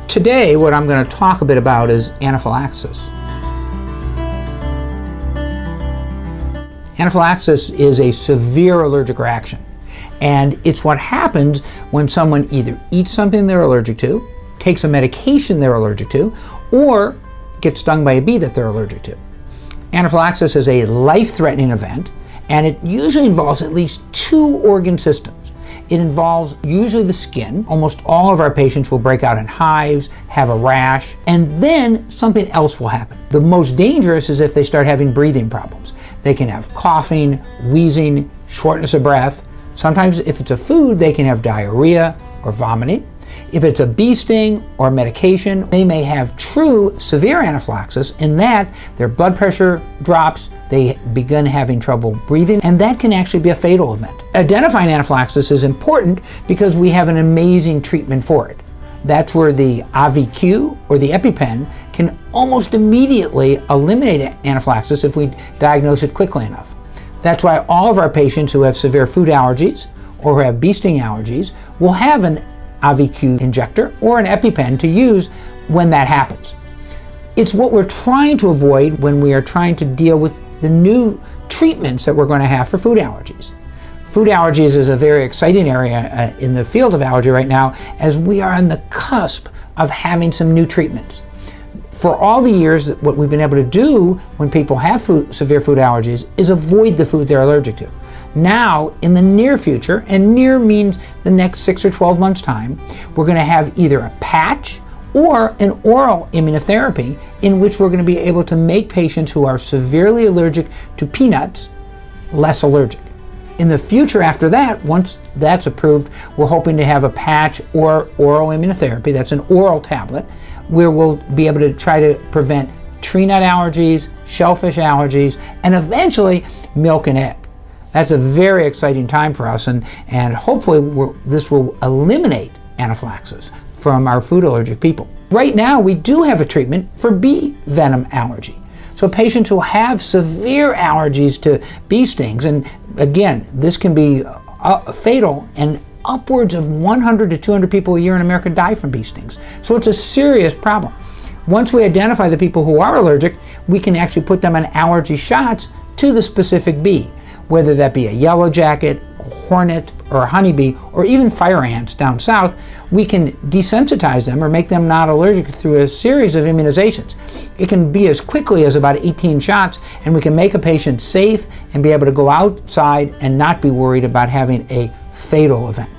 Today, what I'm going to talk a bit about is anaphylaxis. Anaphylaxis is a severe allergic reaction, and it's what happens when someone either eats something they're allergic to, takes a medication they're allergic to, or gets stung by a bee that they're allergic to. Anaphylaxis is a life-threatening event, and it usually involves at least two organ systems. It involves usually the skin. Almost all of our patients will break out in hives, have a rash, and then something else will happen. The most dangerous is if they start having breathing problems. They can have coughing, wheezing, shortness of breath. Sometimes if it's a food, they can have diarrhea or vomiting. If it's a bee sting or medication, they may have true severe anaphylaxis in that their blood pressure drops, they begin having trouble breathing, and that can actually be a fatal event. Identifying anaphylaxis is important because we have an amazing treatment for it. That's where the AVQ or the EpiPen can almost immediately eliminate anaphylaxis if we diagnose it quickly enough. That's why all of our patients who have severe food allergies or who have bee sting allergies will have an AVQ injector or an EpiPen to use when that happens. It's what we're trying to avoid when we are trying to deal with the new treatments that we're going to have for food allergies. Food allergies is a very exciting area in the field of allergy right now, as we are on the cusp of having some new treatments. For all the years, what we've been able to do when people have severe food allergies is avoid the food they're allergic to. Now, in the near future, and near means the next 6 or 12 months' time, we're going to have either a patch or an oral immunotherapy in which we're going to be able to make patients who are severely allergic to peanuts less allergic. In the future after that, once that's approved, we're hoping to have a patch or oral immunotherapy, that's an oral tablet, where we'll be able to try to prevent tree nut allergies, shellfish allergies, and eventually milk and egg. That's a very exciting time for us, and hopefully this will eliminate anaphylaxis from our food allergic people. Right now, we do have a treatment for bee venom allergy. So patients who have severe allergies to bee stings, and again, this can be fatal, and upwards of 100 to 200 people a year in America die from bee stings. So it's a serious problem. Once we identify the people who are allergic, we can actually put them on allergy shots to the specific bee, whether that be a yellow jacket, a hornet, or a honeybee, or even fire ants down south. We can desensitize them or make them not allergic through a series of immunizations. It can be as quickly as about 18 shots, and we can make a patient safe and be able to go outside and not be worried about having a fatal event.